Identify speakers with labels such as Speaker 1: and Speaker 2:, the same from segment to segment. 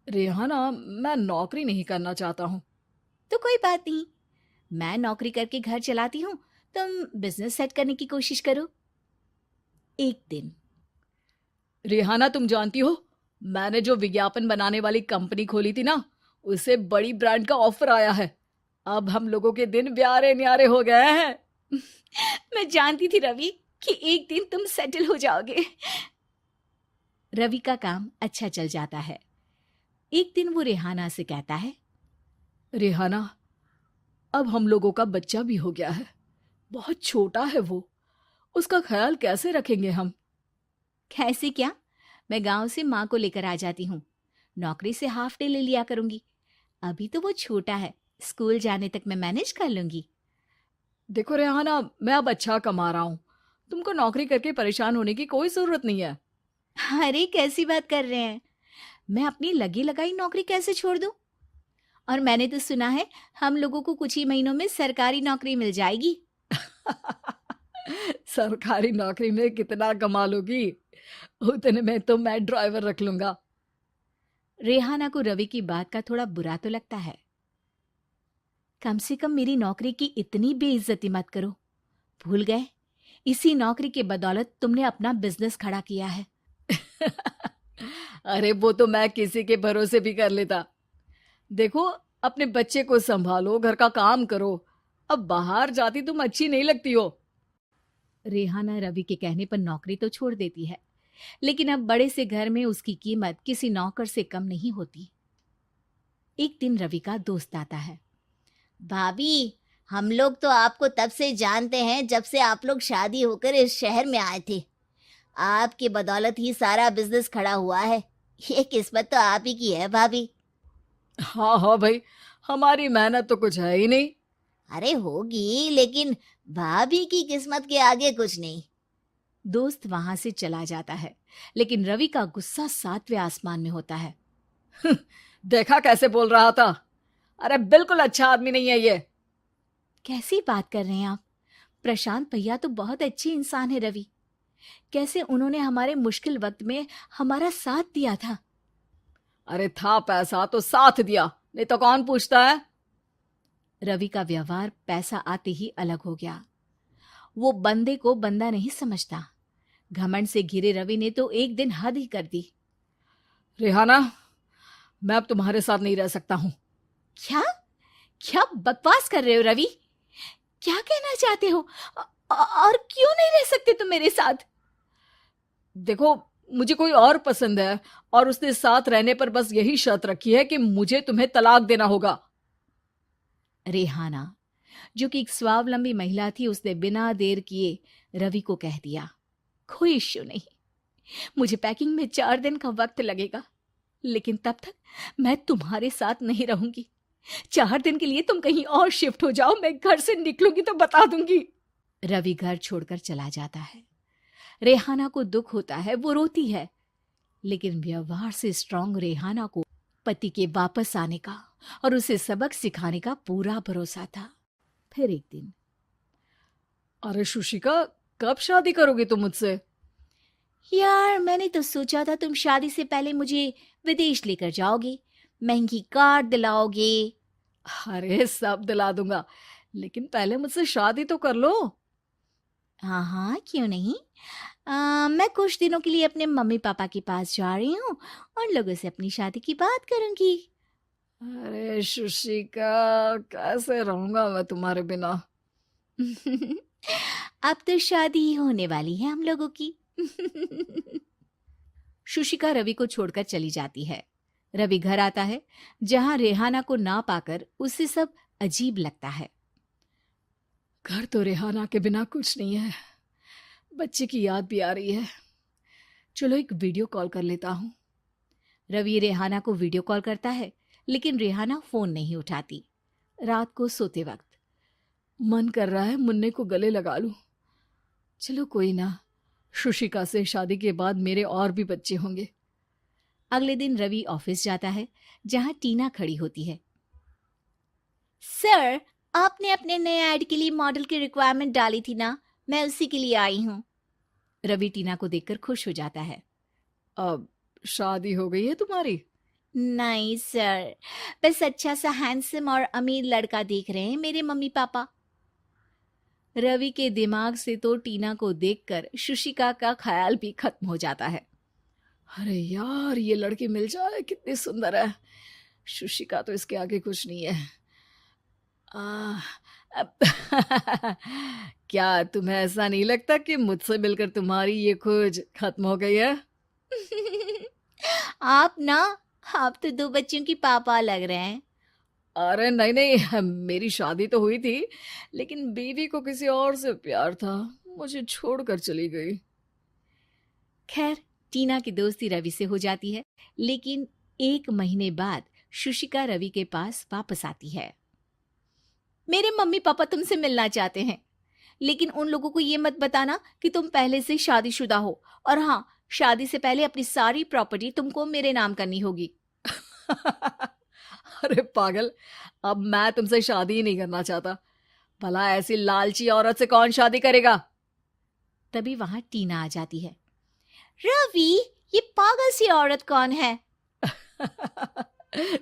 Speaker 1: रेहाना, मैं नौकरी नहीं करना चाहता हूँ।
Speaker 2: तो कोई बात नहीं, मैं नौकरी करके घर चलाती हूँ, तुम बिजनेस सेट करने की कोशिश करो। एक दिन।
Speaker 1: रेहाना, तुम जानती हो, मैंने जो विज्ञापन बनाने वाली कंपनी खोली थी ना, उसे बड़ी ब्रांड का ऑफर आया है। अब हम लोगों के दिन ब्यारे न्यारे हो गए हैं।
Speaker 2: मैं जानती थी रवि कि एक दिन तुम सेटल हो जाओगे। रवि का काम अच्छा चल जाता है। एक दिन वो रेहाना से कहता है,
Speaker 1: रेहाना, अब हम लोगों का बच्चा भी हो गया है। बहुत छोटा है वो। उसका ख्याल कैसे रखेंगे हम?
Speaker 2: कैसे क्या, मैं गांव से माँ को लेकर आ जाती हूँ। नौकरी से हाफ डे ले लिया करूंगी। अभी तो वो छोटा है, स्कूल जाने तक मैं मैनेज कर लूंगी।
Speaker 1: देखो रेहाना, मैं अब अच्छा कमा रहा हूँ। तुमको नौकरी करके परेशान होने की कोई जरूरत नहीं है।
Speaker 2: अरे कैसी बात कर रहे हैं, मैं अपनी लगी लगाई नौकरी कैसे छोड़ दूं? और मैंने तो सुना है हम लोगों को कुछ ही महीनों में सरकारी नौकरी मिल जाएगी।
Speaker 1: सरकारी नौकरी में कितना कमा लोगी? उतने में तो मैं ड्राइवर रख लूंगा।
Speaker 2: रेहाना को रवि की बात का थोड़ा बुरा तो लगता है। कम से कम मेरी नौकरी की इतनी बेइज्जती मत करो। भूल गए, इसी नौकरी के बदौलत तुमने अपना बिजनेस खड़ा किया है।
Speaker 1: अरे वो तो मैं किसी के भरोसे भी कर लेता। देखो, अपने बच्चे को संभालो, घर का काम करो। अब बाहर जाती तुम अच्छी नहीं लगती हो।
Speaker 2: रेहाना रवि के कहने पर नौकरी तो छोड़ देती है, लेकिन अब बड़े से घर में उसकी कीमत किसी नौकर से कम नहीं होती। एक दिन रवि का दोस्त आता है। भाभी, हम लोग तो आपको तब से जानते हैं जब से आप लोग शादी होकर इस शहर में आए थे। आपकी बदौलत ही सारा बिजनेस खड़ा हुआ है। ये किस्मत तो आप ही की है भाभी।
Speaker 1: हाँ हाँ भाई, हमारी मेहनत तो कुछ है ही नहीं।
Speaker 2: अरे होगी, लेकिन भाभी की किस्मत के आगे कुछ नहीं। दोस्त वहां से चला जाता है, लेकिन रवि का गुस्सा सातवें आसमान में होता है।
Speaker 1: देखा कैसे बोल रहा था? अरे बिल्कुल अच्छा आदमी नहीं है ये।
Speaker 2: कैसी बात कर रहे हैं आप? प्रशांत भैया तो बहुत अच्छे इंसान है रवि। कैसे उन्होंने हमारे मुश्किल वक्त में हमारा साथ दिया था।
Speaker 1: अरे था पैसा तो साथ दिया, नहीं तो कौन पूछता है?
Speaker 2: रवि का व्यवहार पैसा आते ही अलग हो गया। वो बंदे को बंदा नहीं समझता। घमंड से घिरे रवि ने तो एक दिन हद ही कर दी।
Speaker 1: रेहाना, मैं अब तुम्हारे साथ नहीं रह सकता हूँ।
Speaker 2: क्या? क्या बकवास कर रहे हो रवि? क्या कहना चाहते हो? और क्यों नहीं रह सकते तुम मेरे साथ?
Speaker 1: देखो, मुझे कोई और पसंद है, और उसने साथ रहने पर बस यही शर्त रखी है कि मुझे तुम्हें तलाक देना होगा।
Speaker 2: रेहाना, जो कि एक स्वावलंबी महिला थी, उसने बिना देर किए रवि को कह दिया, कोई इश्यू नहीं, मुझे पैकिंग में 4 दिन का वक्त लगेगा, लेकिन तब तक मैं तुम्हारे साथ नहीं रहूंगी। 4 दिन के लिए तुम कहीं और शिफ्ट हो जाओ, मैं घर से निकलूंगी तो बता दूंगी। रवि घर छोड़कर चला जाता है। रेहाना को दुख होता है, वो रोती है, लेकिन व्यवहार से स्ट्रांग रेहाना को पति के वापस आने का और उसे सबक सिखाने का पूरा भरोसा था। फिर एक दिन,
Speaker 1: अरे शुशिका, कब शादी करोगी तुम मुझसे?
Speaker 2: यार मैंने तो सोचा था तुम शादी से पहले मुझे विदेश लेकर जाओगे, महंगी कार दिलाओगे।
Speaker 1: अरे सब दिला दूंगा, लेकिन पहले मुझसे शादी तो कर लो।
Speaker 2: हाँ हाँ, क्यों नहीं। मैं कुछ दिनों के लिए अपने मम्मी पापा के पास जा रही हूँ और लोगों से अपनी शादी की बात करूंगी।
Speaker 1: अरे शुशिका, कैसे रहूंगा मैं तुम्हारे बिना?
Speaker 2: अब तो शादी ही होने वाली है हम लोगों की। शुशिका रवि को छोड़कर चली जाती है। रवि घर आता है, जहां रेहाना को ना पाकर उसे सब अजीब लगता है।
Speaker 1: घर तो रेहाना के बिना कुछ नहीं है। बच्चे की याद भी आ रही है। चलो एक वीडियो कॉल कर लेता हूँ।
Speaker 2: रवि रेहाना को वीडियो कॉल करता है, लेकिन रेहाना फोन नहीं उठाती। रात को सोते वक्त
Speaker 1: मन कर रहा है मुन्ने को गले लगा लूं। चलो कोई ना, शुशिका से शादी के बाद मेरे और भी बच्चे होंगे।
Speaker 2: अगले दिन रवि ऑफिस जाता है, जहां टीना खड़ी होती है। सर, आपने अपने नए ऐड के लिए मॉडल की रिक्वायरमेंट डाली थी ना, मैं उसी के लिए आई हूँ। रवि टीना को देखकर खुश हो जाता है।
Speaker 1: अब शादी हो गई है तुम्हारी?
Speaker 2: नहीं सर, बस अच्छा सा हैंडसम और अमीर लड़का देख रहे हैं मेरे मम्मी पापा। रवि के दिमाग से तो टीना को देखकर शुशिका का ख्याल भी खत्म हो जाता है।
Speaker 1: अरे यार, ये लड़की मिल जाए कितनी सुंदर है। शुशिका तो इसके आगे कुछ नहीं है। आ, अब क्या तुम्हें ऐसा नहीं लगता कि मुझसे मिलकर तुम्हारी ये खोज खत्म हो गई है?
Speaker 2: आप ना, आप तो 2 बच्चों की पापा लग रहे हैं।
Speaker 1: अरे नहीं नहीं, मेरी शादी तो हुई थी, लेकिन बीवी को किसी और से प्यार था, मुझे छोड़कर चली गई।
Speaker 2: खैर, टीना की दोस्ती रवि से हो जाती है, लेकिन 1 महीने बाद शुशिका रवि के पास वापस आती है। मेरे मम्मी पापा तुमसे मिलना चाहते हैं, लेकिन उन लोगों को ये मत बताना कि तुम पहले से शादीशुदा हो, और हाँ, शादी से पहले अपनी सारी प्रॉपर्टी तुमको मेरे नाम करनी होगी।
Speaker 1: अरे पागल, अब मैं तुमसे शादी ही नहीं करना चाहता। भला ऐसी लालची औरत से कौन शादी करेगा?
Speaker 2: तभी वहां टीना आ जाती है। रवि, ये पागल सी औरत कौन है?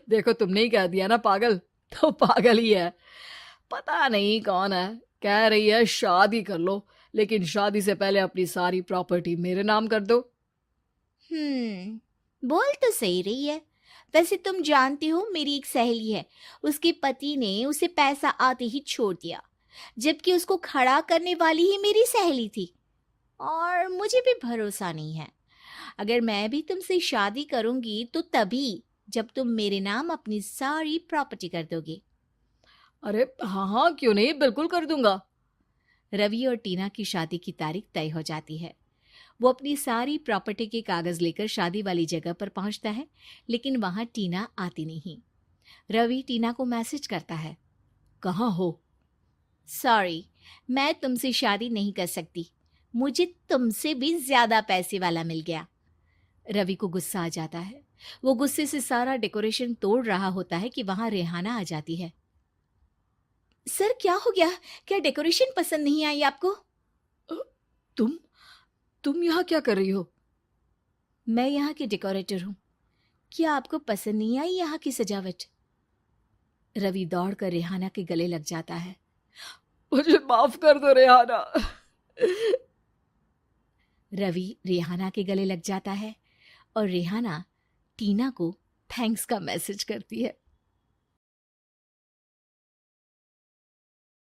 Speaker 1: देखो, तुमने ही कह दिया ना पागल, तो पागल ही है। पता नहीं कौन है, कह रही है शादी कर लो, लेकिन शादी से पहले अपनी सारी प्रॉपर्टी मेरे नाम कर दो।
Speaker 2: बोल तो सही रही है। वैसे तुम जानती हो, मेरी एक सहेली है, उसके पति ने उसे पैसा आते ही छोड़ दिया, जबकि उसको खड़ा करने वाली ही मेरी सहेली थी। और मुझे भी भरोसा नहीं है। अगर मैं भी तुमसे शादी करूंगी तो तभी जब तुम मेरे नाम अपनी सारी प्रॉपर्टी कर दोगे।
Speaker 1: अरे हाँ हाँ, क्यों नहीं, बिल्कुल कर दूंगा।
Speaker 2: रवि और टीना की शादी की तारीख तय हो जाती है। वो अपनी सारी प्रॉपर्टी के कागज लेकर शादी वाली जगह पर पहुंचता है, लेकिन वहां टीना आती नहीं। रवि टीना को मैसेज करता है।
Speaker 1: कहाँ हो?
Speaker 2: सॉरी, मैं तुमसे शादी नहीं कर सकती, मुझे तुमसे भी ज्यादा पैसे वाला मिल गया। रवि को गुस्सा आ जाता है। वो गुस्से से सारा डेकोरेशन तोड़ रहा होता है कि वहां रेहाना आ जाती है। सर, क्या हो गया? क्या डेकोरेशन पसंद नहीं आई आपको?
Speaker 1: अ, तुम यहाँ क्या कर रही हो?
Speaker 2: मैं यहाँ की डेकोरेटर हूँ। क्या आपको पसंद नहीं आई यहाँ की सजावट? रवि दौड़कर रेहाना के गले लग जाता है।
Speaker 1: मुझे माफ कर दो रेहाना।
Speaker 2: रवि रेहाना के गले लग जाता है और रेहाना टीना को थैंक्स का मैसेज करती है।